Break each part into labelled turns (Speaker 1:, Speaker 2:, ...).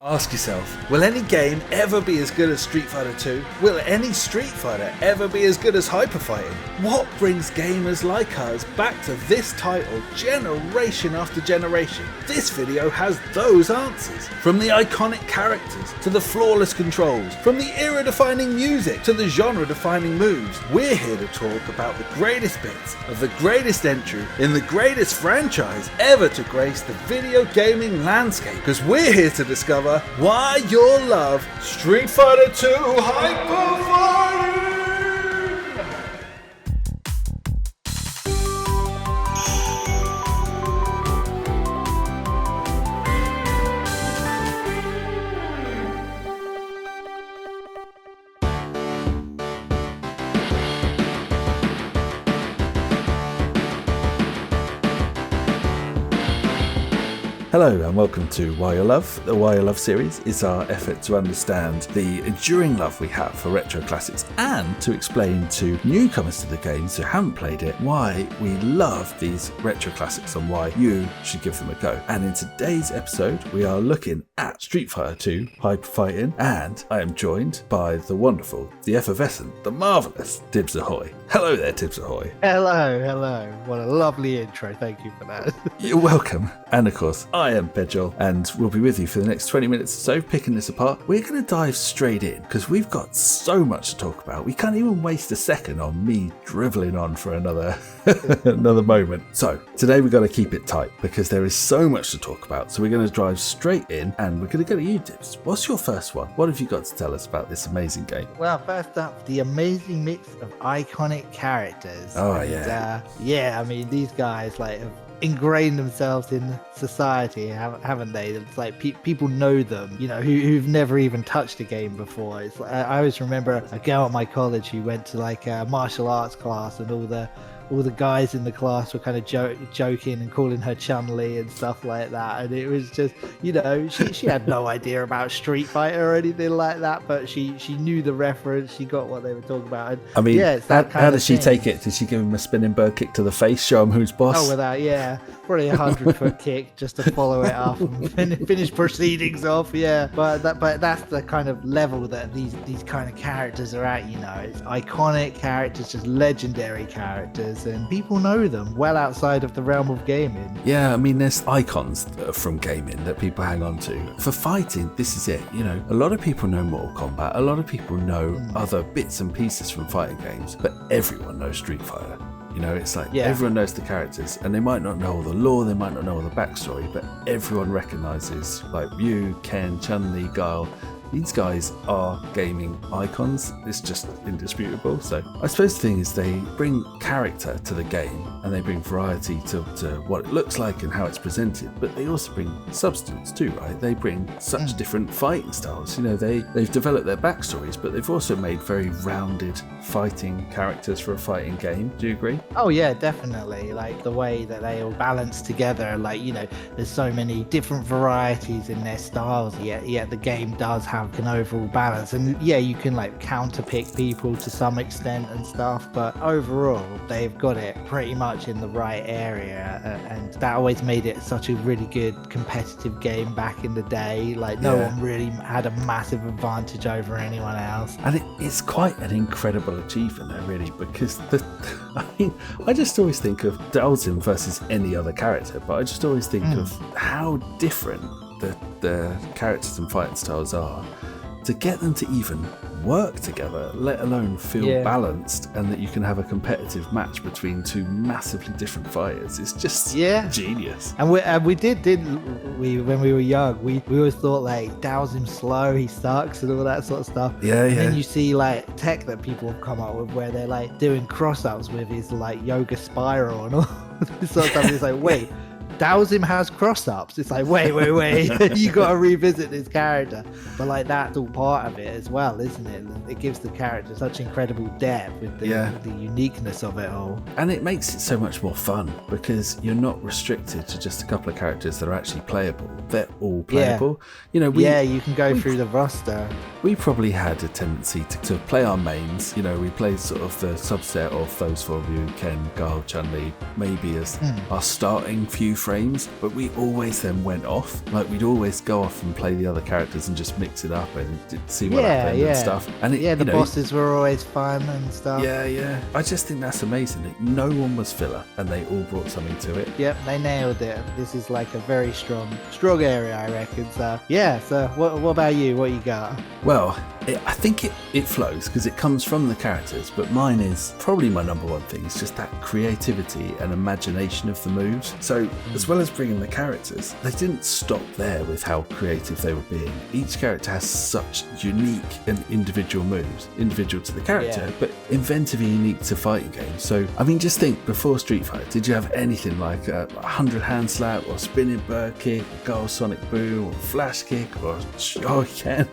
Speaker 1: Ask yourself, will any game ever be as good as Street Fighter 2? Will any Street Fighter ever be as good as Hyper Fighting? What brings gamers like us back to this title generation after generation? This video has those answers. From the iconic characters, to the flawless controls, from the era-defining music, to the genre-defining moves, we're here to talk about the greatest bits of the greatest entry in the greatest franchise ever to grace the video gaming landscape. Because we're here to discover why you'll love Street Fighter 2 Hyper Fighting! Hello and welcome to Why You Love. The Why You Love series is our effort to understand the enduring love we have for retro classics and to explain to newcomers to the games who haven't played it why we love these retro classics and why you should give them a go. And in today's episode we are looking at Street Fighter 2 Hyper Fighting, and I am joined by the wonderful, the effervescent, the marvellous Dibs Ahoy. Hello there, Dibs Ahoy.
Speaker 2: Hello. What a lovely intro. Thank you for that.
Speaker 1: You're welcome. And of course, I am Bedjol, and we'll be with you for the next 20 minutes or so, picking this apart. We're going to dive straight in, because we've got so much to talk about. We can't even waste a second on me drivelling on for another moment. So, today we've got to keep it tight, because there is so much to talk about. So we're going to drive straight in, and we're going to go to you, Dibs. What's your first one? What have you got to tell us about this amazing game?
Speaker 2: Well, first up, the amazing mix of iconic characters.
Speaker 1: Oh,
Speaker 2: and, I mean, these guys, have ingrained themselves in society, haven't they? It's like people know them, who've never even touched a game before. It's I always remember a girl at my college who went to a martial arts class, and all the guys in the class were kind of joking and calling her Chun-Li and stuff like that, and it was just, she had no idea about Street Fighter or anything like that, but she knew the reference, she got what they were talking about. And
Speaker 1: I mean,
Speaker 2: it's that
Speaker 1: how did she take it? Did she give him a spinning bird kick to the face, show him who's boss?
Speaker 2: Oh, without, probably 100-foot kick just to follow it up and finish proceedings off. But that's the kind of level that these kind of characters are at. It's iconic characters, just legendary characters, and people know them well outside of the realm of gaming.
Speaker 1: Yeah, I mean, there's icons from gaming that people hang on to. For fighting, this is it. A lot of people know Mortal Kombat, a lot of people know other bits and pieces from fighting games, but everyone knows Street Fighter. It's everyone knows the characters, and they might not know all the lore, they might not know all the backstory, but everyone recognizes Ryu, Ken, Chun-Li, Guile. These guys are gaming icons. It's just indisputable. So I suppose the thing is they bring character to the game, and they bring variety to what it looks like and how it's presented, but they also bring substance too, right? They bring such different fighting styles. They've developed their backstories, but they've also made very rounded fighting characters for a fighting game. Do you agree?
Speaker 2: Oh yeah, definitely. The way that they all balance together, there's so many different varieties in their styles, yet the game does have an overall balance, and you can counter pick people to some extent and stuff, but overall they've got it pretty much in the right area, and that always made it such a really good competitive game back in the day. No one really had a massive advantage over anyone else,
Speaker 1: and it's quite an incredible achievement though, really, because I just always think of Dalsim versus any other character, but I just always think of how different the characters and fighting styles are, to get them to even work together, let alone feel balanced, and that you can have a competitive match between two massively different fighters. It's just genius.
Speaker 2: And we did when we were young, we always thought Dalsim's slow, he sucks, and all that sort of stuff. And then you see tech that people have come up with where they're doing cross-ups with his yoga spiral and all this sort of stuff. It's wait, Dalsim has cross-ups. It's wait, you gotta revisit this character. But that's all part of it as well, isn't it? It gives the character such incredible depth with the uniqueness of it all.
Speaker 1: And it makes it so much more fun, because you're not restricted to just a couple of characters that are actually playable. They're all playable.
Speaker 2: You can go through the roster.
Speaker 1: We probably had a tendency to play our mains. We played sort of the subset of those four of you, Ken, Guile, Chun-Li, maybe as our starting few frames, but we always then went off. Like we'd always go off and play the other characters and just mix it up and see what happened and stuff. And
Speaker 2: the bosses were always fun and stuff.
Speaker 1: Yeah. I just think that's amazing. Like, no one was filler, and they all brought something to it.
Speaker 2: Yep, they nailed it. This is like a very strong area, I reckon. So yeah. So what about you? What you got?
Speaker 1: Well, I think it flows because it comes from the characters, but mine is probably my number one thing. It's just that creativity and imagination of the moves. So as well as bringing the characters, they didn't stop there with how creative they were being. Each character has such unique and individual moves, individual to the character, but inventive and unique to fighting games. So I mean, just think, before Street Fighter, did you have anything like a 100 hand slap or spinning bird kick, goal sonic boom, or flash kick, or Shoryuken?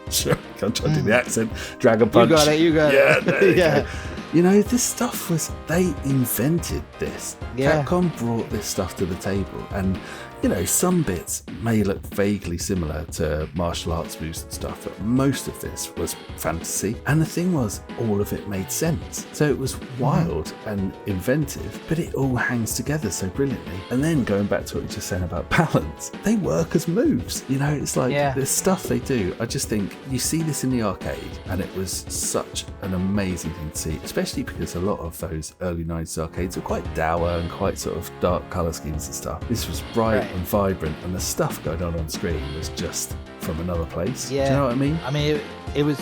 Speaker 1: I'm trying to do the accent. Dragon punch.
Speaker 2: You got it.
Speaker 1: Yeah. You know, this stuff they invented this.
Speaker 2: Yeah.
Speaker 1: Capcom brought this stuff to the table, and you know, some bits may look vaguely similar to martial arts moves and stuff, but most of this was fantasy. And the thing was, all of it made sense. So it was wild and inventive, but it all hangs together so brilliantly. And then going back to what you were just saying about balance, they work as moves. You know, it's like the stuff they do. I just think you see this in the arcade, and it was such an amazing thing to see, especially because a lot of those early 90s arcades were quite dour and quite sort of dark colour schemes and stuff. This was bright and vibrant, and the stuff going on screen was just from another place.
Speaker 2: Yeah.
Speaker 1: Do you know what I mean?
Speaker 2: I mean, it was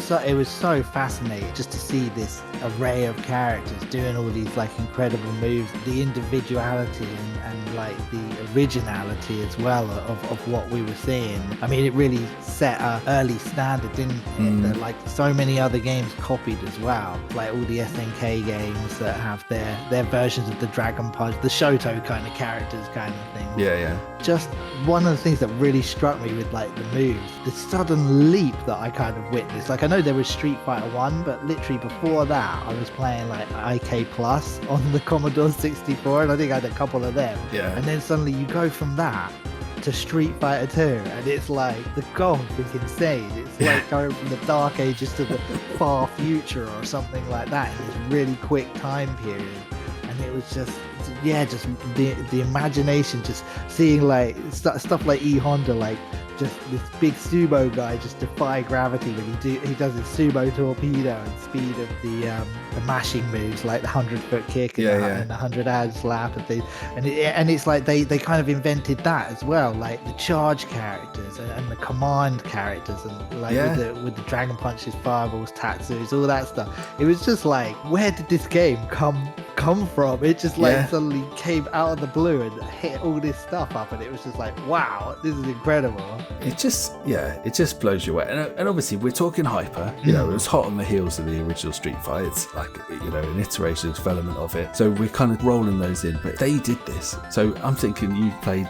Speaker 2: so fascinating just to see this array of characters doing all these like incredible moves, the individuality and like the originality as well of what we were seeing. I mean, it really set an early standard, didn't it? That like so many other games copied as well, like all the SNK games that have their versions of the Dragon Punch, the Shoto kind of characters kind of thing.
Speaker 1: Yeah.
Speaker 2: Just one of the things that really struck me with like the moves, the sudden leap that I kind of witnessed. Like I know there was Street Fighter 1, but literally before that I was playing like IK Plus on the Commodore 64, and I think I had a couple of them.
Speaker 1: Yeah.
Speaker 2: And then suddenly you go from that to Street Fighter 2, and it's like the gulf is insane. It's like going from the dark ages to the far future or something like that in this really quick time period. And it was just the imagination, just seeing like stuff like E Honda, like just this big sumo guy just defy gravity when he does his sumo torpedo, and speed of the mashing moves like the 100-foot kick and the 100-hand slap and things. And it's like they kind of invented that as well, like the charge characters and the command characters, and like with the Dragon Punches, fireballs, tattoos, all that stuff. It was just like, where did this game come from? It just like suddenly came out of the blue and hit all this stuff up, and it was just like, wow, this is incredible.
Speaker 1: It just blows you away. And obviously we're talking hyper, you know, it was hot on the heels of the original Street Fighter. It's like, you know, an iteration development of it, so we're kind of rolling those in, but they did this. So I'm thinking you played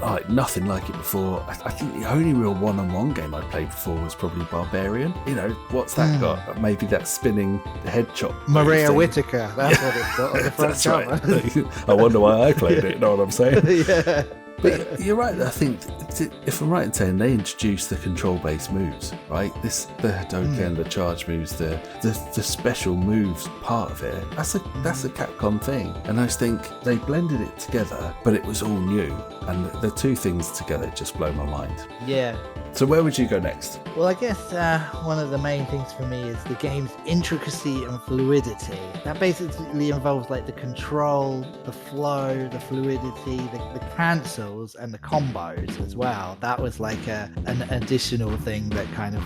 Speaker 1: like nothing like it before. I think the only real one-on-one game I played before was probably Barbarian. You know, what's that got? Maybe that spinning head chop.
Speaker 2: Maria Whittaker, that's what it's got on the front cover.
Speaker 1: Right. I wonder why I played it, you know what I'm saying?
Speaker 2: Yeah.
Speaker 1: But you're right, I think, if I'm right in saying, they introduced the control-based moves, right? The Hadouken, the charge moves, the special moves part of it, that's a Capcom thing. And I just think they blended it together, but it was all new. And the two things together just blow my mind.
Speaker 2: Yeah.
Speaker 1: So where would you go next?
Speaker 2: Well, I guess one of the main things for me is the game's intricacy and fluidity. That basically involves like the control, the flow, the fluidity, the cancels, and the combos as well. That was like an additional thing that kind of,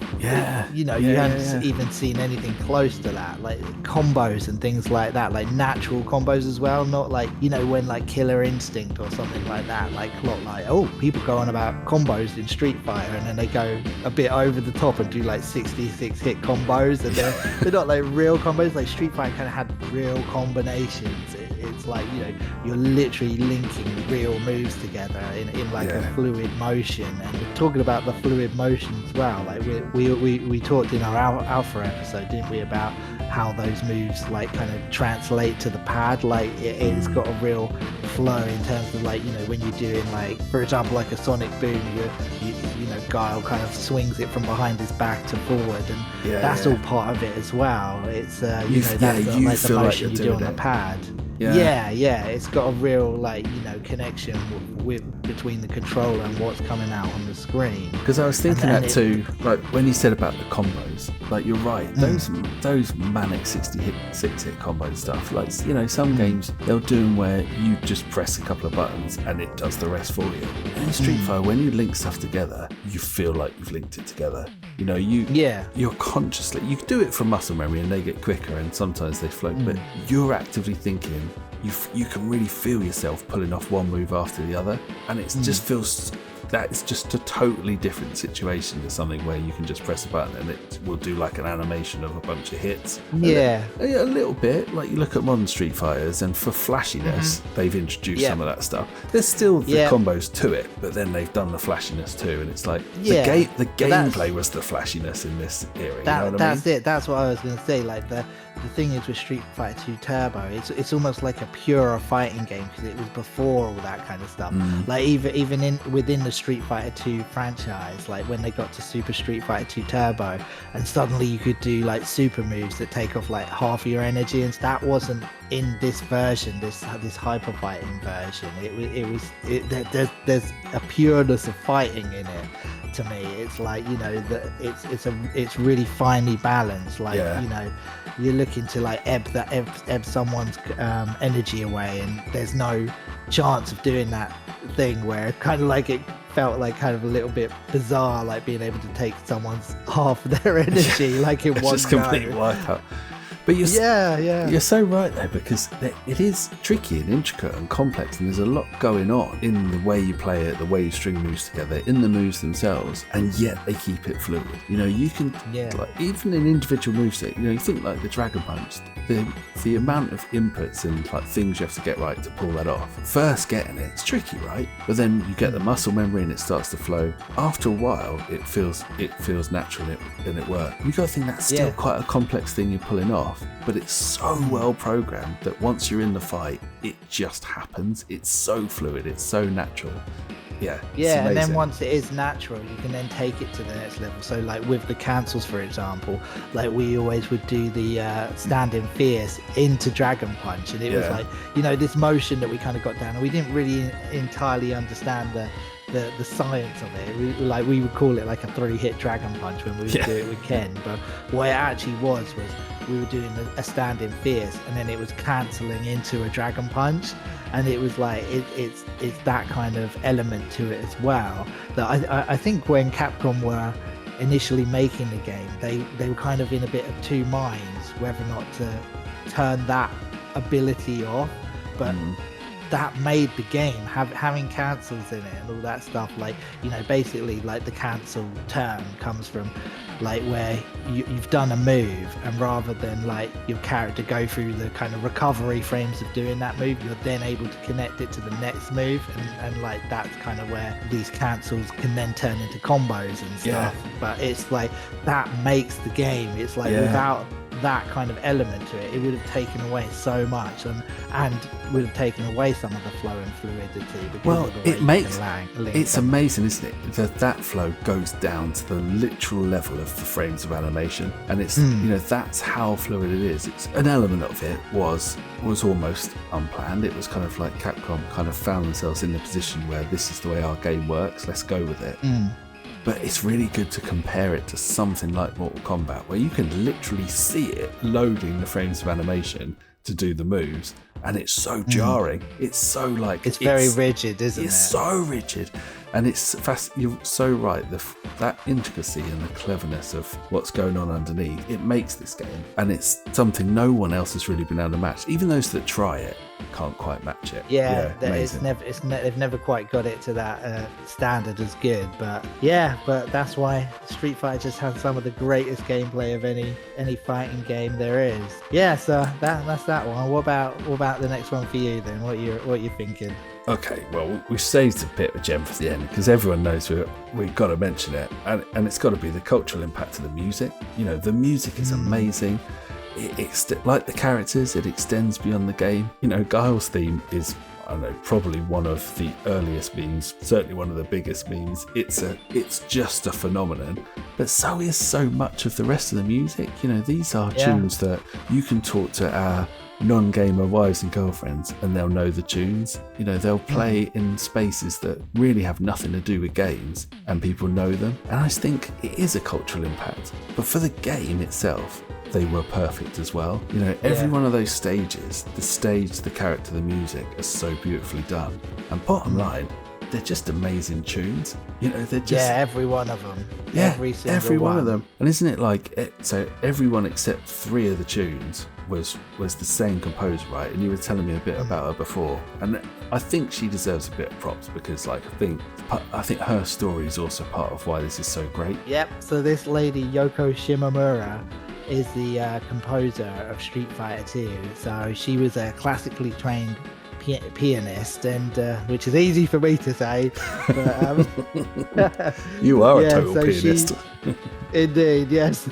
Speaker 2: you hadn't even seen anything close to that. Like combos and things like that, like natural combos as well, not like, you know, when like Killer Instinct or something like that, like a lot like, oh, people go on about combos in Street Fighter, and then they go a bit over the top and do like 66 hit combos, and they're not like real combos. Like Street Fighter kind of had real combinations. It's like, you know, you're literally linking real moves together in like a fluid motion. And we're talking about the fluid motion as well. Like we talked in our alpha episode, didn't we, about how those moves like kind of translate to the pad. Like it's got a real flow in terms of like, you know, when you're doing like, for example, like a sonic boom, you know, Guile kind of swings it from behind his back to forward, and that's all part of it as well. It's that's like the motion you do on the pad. Yeah, it's got a real like, you know, connection between the controller and what's coming out on the screen.
Speaker 1: Because I was thinking that too, like when you said about the combos, like you're right, those manic 6-hit combo stuff, like, you know, some games they'll do them where you just press a couple of buttons and it does the rest for you. And in Street Fighter, when you link stuff together, you feel like you've linked it together. You know, you're consciously, you do it from muscle memory and they get quicker and sometimes they float, but you're actively thinking, you can really feel yourself pulling off one move after the other, and it just feels that it's just a totally different situation to something where you can just press a button and it will do like an animation of a bunch of hits.
Speaker 2: Yeah.
Speaker 1: A little bit, like you look at modern Street Fighters, and for flashiness, they've introduced some of that stuff. There's still the combos to it, but then they've done the flashiness too, and it's like the gameplay was the flashiness in this era. You know what
Speaker 2: that's
Speaker 1: I mean?
Speaker 2: it. That's what I was going to say. Like the thing is with Street Fighter 2 Turbo, it's almost like a purer fighting game because it was before all that kind of stuff. Like even within the Street Fighter 2 franchise, like when they got to Super Street Fighter 2 Turbo, and suddenly you could do like super moves that take off like half of your energy, and that wasn't in this version, this hyper fighting version. There's a pureness of fighting in it. To me, it's like, you know, that it's really finely balanced. Like, you know, you're looking to like ebb someone's energy away, and there's no chance of doing that thing where kind of like it felt like kind of a little bit bizarre, like being able to take someone's half of their energy like in one
Speaker 1: just complete wipeout. But you're so right though, because it is tricky and intricate and complex, and there's a lot going on in the way you play it, the way you string moves together, in the moves themselves, and yet they keep it fluid. You know, you can like, even in individual moveset, you know, you think like the Dragon Punch, the amount of inputs and like things you have to get right to pull that off. First getting it's tricky, right? But then you get the muscle memory and it starts to flow. After a while, it feels natural and it works. You got to think that's still quite a complex thing you're pulling off, but it's so well programmed that once you're in the fight, it just happens. It's so fluid, it's so natural. Yeah,
Speaker 2: and then once it is natural, you can then take it to the next level. So like with the cancels, for example, like we always would do the standing fierce into Dragon Punch, and it was like, you know, this motion that we kind of got down, and we didn't really entirely understand the science of it. We would call it like a 3-hit Dragon Punch when we would do it with Ken, but what it actually was we were doing a standing fierce, and then it was cancelling into a Dragon Punch, and it was like it's that kind of element to it as well. That I think when Capcom were initially making the game, they were kind of in a bit of two minds whether or not to turn that ability off, but that made the game having cancels in it and all that stuff. Like, you know, basically like the cancel term comes from like where you've done a move, and rather than like your character go through the kind of recovery frames of doing that move, you're then able to connect it to the next move, and like that's kind of where these cancels can then turn into combos and stuff. But it's like that makes the game, it's like without that kind of element to it, it would have taken away so much, and would have taken away some of the flow and fluidity.
Speaker 1: Well, it's amazing, isn't it, that flow goes down to the literal level of the frames of animation, and it's you know, that's how fluid it is. It's an element of it was almost unplanned. It was kind of like Capcom kind of found themselves in the position where this is the way our game works, let's go with it. But it's really good to compare it to something like Mortal Kombat, where you can literally see it loading the frames of animation to do the moves, and it's so jarring. It's so like
Speaker 2: it's very rigid, isn't it?
Speaker 1: It's so rigid, and it's fast. You're so right. That intricacy and the cleverness of what's going on underneath, it makes this game, and it's something no one else has really been able to match. Even those that try it can't quite match it.
Speaker 2: They've never quite got it to that standard as good, but that's why Street Fighter just has some of the greatest gameplay of any fighting game there is. So that's that one. What about the next one for you then? What you thinking?
Speaker 1: Okay, well, we've saved a bit of a gem for the end because everyone knows we've got to mention it, and it's got to be the cultural impact of the music. You know, the music is amazing. Like the characters, it extends beyond the game. You know, Guile's theme is, I don't know, probably one of the earliest memes, certainly one of the biggest memes. It's just a phenomenon, but so is so much of the rest of the music. You know, these are tunes that you can talk to our non-gamer wives and girlfriends, and they'll know the tunes. You know, they'll play in spaces that really have nothing to do with games, and people know them. And I just think it is a cultural impact. But for the game itself, they were perfect as well. You know, every one of those stages, the stage, the character, the music, are so beautifully done. And bottom line, they're just amazing tunes. You know, they're just...
Speaker 2: Yeah, every one of them.
Speaker 1: Yeah,
Speaker 2: every
Speaker 1: one of them. And isn't it like... So everyone except 3 of the tunes was the same composer, right? And you were telling me a bit about her before. And I think she deserves a bit of props because, like, I think her story is also part of why this is so great.
Speaker 2: Yep. So this lady, Yoko Shimomura, is the composer of Street Fighter 2. So she was a classically trained pianist, and which is easy for me to say. But,
Speaker 1: you are a total pianist.
Speaker 2: Indeed, yes.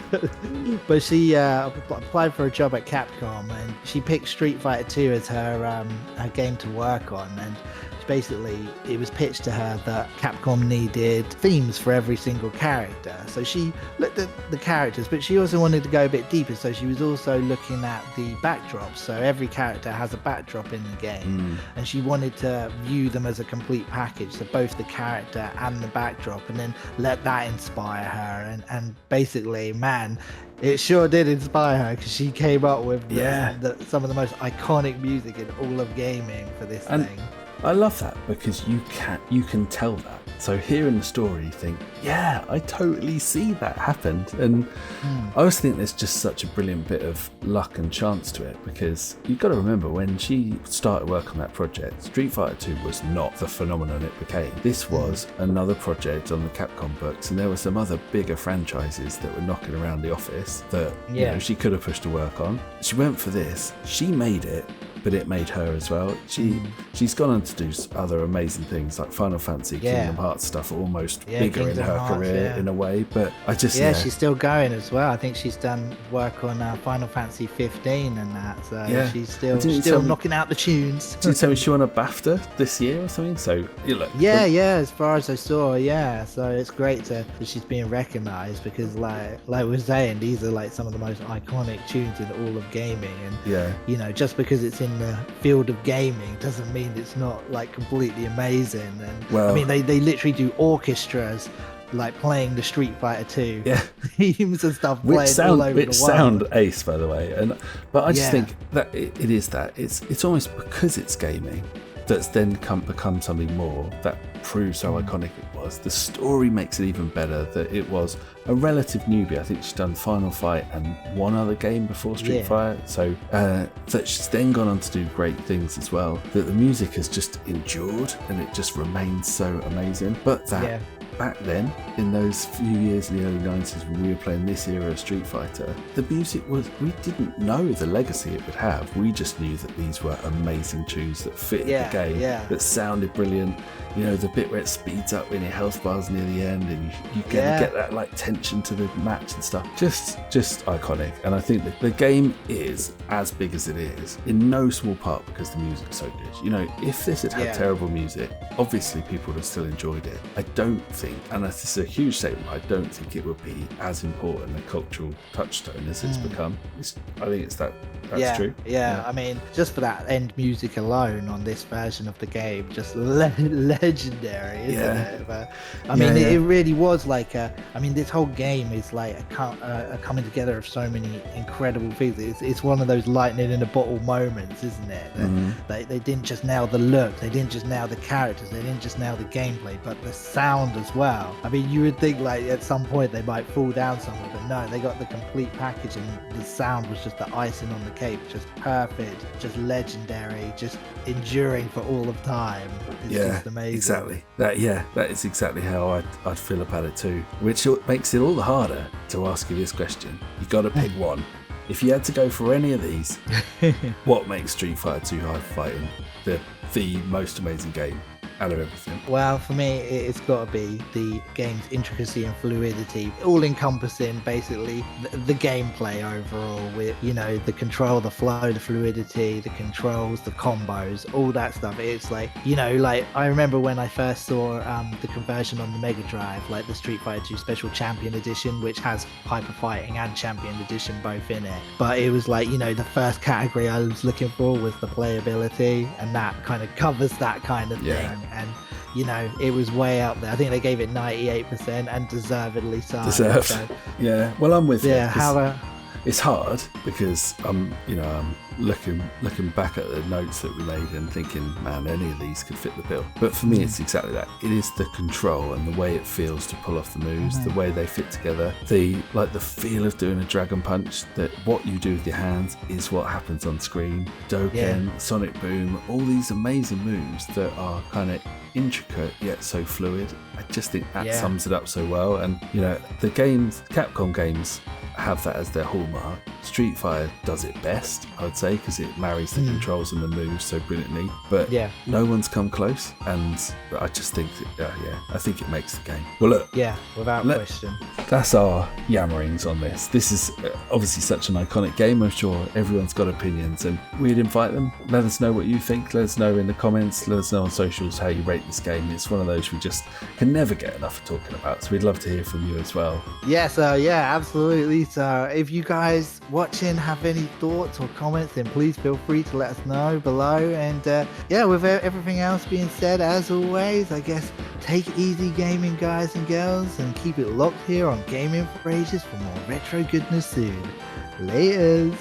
Speaker 2: But she applied for a job at Capcom, and she picked Street Fighter 2 as her game to work on. And basically, it was pitched to her that Capcom needed themes for every single character. So she looked at the characters, but she also wanted to go a bit deeper. So she was also looking at the backdrops. So every character has a backdrop in the game, and she wanted to view them as a complete package. So both the character and the backdrop, and then let that inspire her. And basically, man, it sure did inspire her, because she came up with some of the most iconic music in all of gaming for this thing.
Speaker 1: I love that because you can tell that. So hearing the story, you think, yeah, I totally see that happened. And I always think there's just such a brilliant bit of luck and chance to it, because you've got to remember when she started work on that project, Street Fighter 2 was not the phenomenon it became. This was another project on the Capcom books, and there were some other bigger franchises that were knocking around the office that you know, she could have pushed to work on. She went for this. She made it, but it made her as well. She's gone on to do other amazing things like Final Fantasy, Kingdom Hearts stuff, almost bigger
Speaker 2: Kingdom
Speaker 1: in her
Speaker 2: Hearts,
Speaker 1: career in a way. But I just
Speaker 2: she's still going as well. I think she's done work on Final Fantasy 15 and that. So she's still knocking out the tunes.
Speaker 1: Did you tell me she won a BAFTA this year or something? So you look.
Speaker 2: As far as I saw, So it's great that she's being recognised, because like we're saying, these are like some of the most iconic tunes in all of gaming. And you know, just because it's in the field of gaming doesn't mean it's not like completely amazing. And I mean, they literally do orchestras like playing the Street Fighter 2 themes and stuff,
Speaker 1: which
Speaker 2: all over the world.
Speaker 1: Sound ace, by the way. But I just think that it is that it's almost because it's gaming that's then become something more that proves how iconic it was. The story makes it even better that it was a relative newbie. I think she's done Final Fight and one other game before Street Fighter. So that she's then gone on to do great things as well. That the music has just endured and it just remains so amazing. But that back then, in those few years in the early 90s when we were playing this era of Street Fighter, the music we didn't know the legacy it would have. We just knew that these were amazing tunes that fit the game, that sounded brilliant. You know, the bit where it speeds up when your health bar's near the end, and you get that like tension to the match and stuff. Just iconic. And I think that the game is as big as it is in no small part because the music's so good. You know, if this had had terrible music, obviously people would have still enjoyed it. I don't think, and this is a huge statement, I don't think it would be as important a cultural touchstone as it's become. I think it's that's true.
Speaker 2: I mean, just for that end music alone on this version of the game, just legendary, isn't it? But, I mean, it really was like this whole game is like a coming together of so many incredible things. It's one of those lightning in a bottle moments, isn't it? They didn't just nail the look, they didn't just nail the characters, they didn't just nail the gameplay, but the sound as well. I mean, you would think like at some point they might fall down somewhere, but no, they got the complete package, and the sound was just the icing on the cake, just perfect, just legendary, just enduring for all of time. It's just amazing.
Speaker 1: Exactly. That is exactly how I'd feel about it too, which makes it all the harder to ask you this question. You got to pick one. If you had to go for any of these, what makes Street Fighter 2 Hard Fighting the most amazing game? out of everything?
Speaker 2: Well, for me, it's got to be the game's intricacy and fluidity, all encompassing basically the gameplay overall, with, you know, the control, the flow, the fluidity, the controls, the combos, all that stuff. It's like, you know, like I remember when I first saw the conversion on the Mega Drive, like the Street Fighter 2 Special Champion Edition, which has Hyper Fighting and Champion Edition both in it. But it was like, you know, the first category I was looking for was the playability, and that kind of covers that kind of thing. And you know, it was way up there. I think they gave it 98%, and deservedly so.
Speaker 1: Deserved.
Speaker 2: So,
Speaker 1: yeah. Well, I'm with you.
Speaker 2: yeah, how
Speaker 1: It's hard because I'm looking back at the notes that we made and thinking, man, any of these could fit the bill. But for me, it's exactly that. It is the control and the way it feels to pull off the moves, the way they fit together, the feel of doing a dragon punch. That what you do with your hands is what happens on screen. Doken, Sonic Boom, all these amazing moves that are kind of intricate yet so fluid. I just think that sums it up so well. And you know, the games, Capcom games, have that as their hallmark. Street Fighter does it best, I would say, because it marries the controls and the moves so brilliantly. But no one's come close, and I just think that, I think it makes the game. Well, look,
Speaker 2: without question.
Speaker 1: That's our yammerings on this. This is obviously such an iconic game. I'm sure everyone's got opinions, and we'd invite them. Let us know what you think. Let us know in the comments. Let us know on socials how you rate this game. It's one of those we just can never get enough of talking about, so we'd love to hear from you as well.
Speaker 2: Absolutely. So if you guys watching have any thoughts or comments, then please feel free to let us know below. And with everything else being said, as always, I guess take it easy gaming, guys and girls, and keep it locked here on Gaming for Ages for more retro goodness soon. Laters.